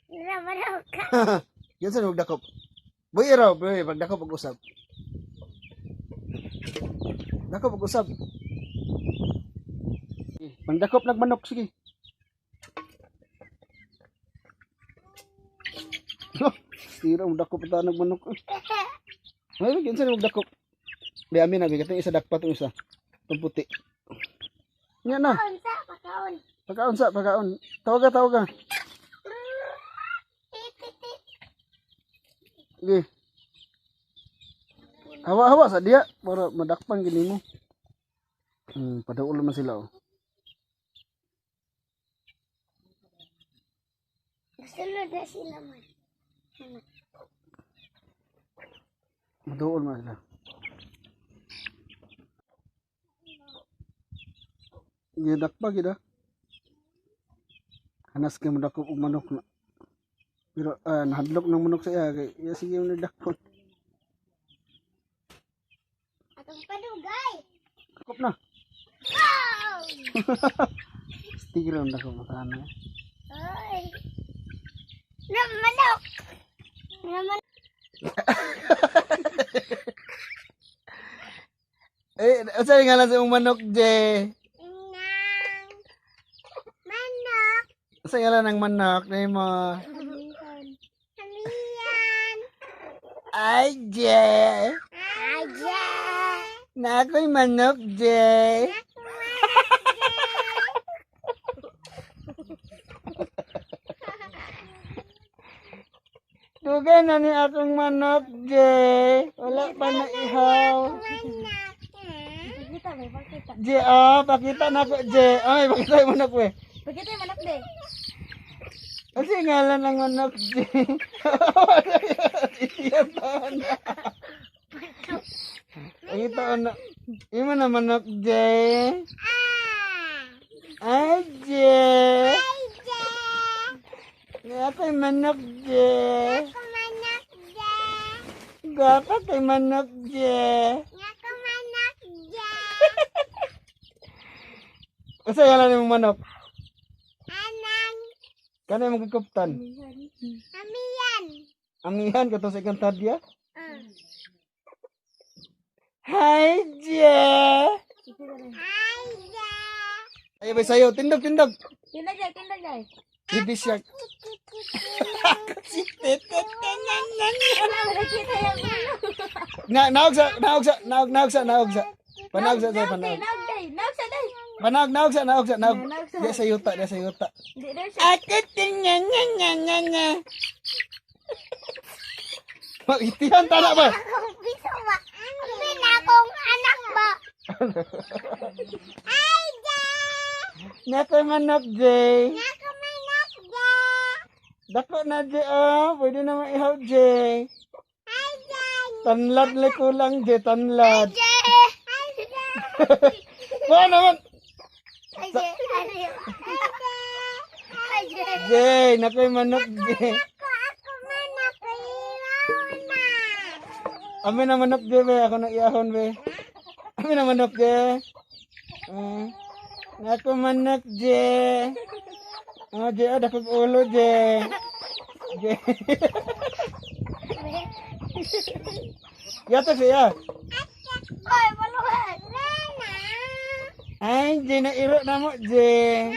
Manok. Yan sa magdakop. Boy raw, boy, pagdakop pag-usap. Dakop pag-usap. Pagdakop nagmanok, sige. Tira mo dakop ito nagmanok. Ay, yan sa magdakop. Di amin na, bigat yung isa dakpa itong isa. Itong puti. Yan na. Pagkaon. Pagkaon. Tawag ka. Sige. Hawa-hawa sa dia para madakpan gini mo. Padaulo man sila oh. Sunod na sila man. Maduol man sila. Gidakpa gida. Hanas kay madakop og manok na. Pero nahadlok ng manok sa iya kay iya sige mo dakpon. Atong padugay. Dakop na. Wow! Stigro na ko makana. Ay. Manok. Manok. Asa nga lang sa imong manok, Je? Manok. Asa nga lang ng manok na mo? Hamiyan. Ay, Je. Aja. Na ako'y manok, Je. Dugay na ni akong manok, Je. Wala pa na ihaw. Je, pakita na ko, Je. Ay, pakita yung manok, we. Pakita yung manok, de. Kasi ngalan ng manok, Je. Itiyataan na. Pakita na. Ima na manok, Je. Ay, Je. Ako'y manok, Je. Gapa kay manok, Je. Asa ngalan ng manok? Kana yung magkakuptan? Amihan ka to sa ikang tadya? Hi, Je. Ay, bay sayo. Tindog. Tindag jay. Baby shark. Naog sa. Panawag sa. Dia sa yuta. Mag-itihan tala ba? Akong anak ba? Ay, Naka manok, Jay. Ako manok, ja. Dako na, Jay, oh. Pwede na maihaw, Jay. Hi, Jay. Tanlad le kulang, Jay. Tanlad. Jay. Hi, Jay. Ba naman? Hi, Jay. Hi, Jay. Jay, nako'y manok, Jay. Ako manok, ilaw na. Amin na manok, Jay, be. Ako na iahon, be. Amin na manok, Jay. Nako manok, Jay. Jay, ada kong ulo, Jay. Jay. Yata siya. Ay, maluhan. Nana. Ay, Jay, nairo na mo, Jay.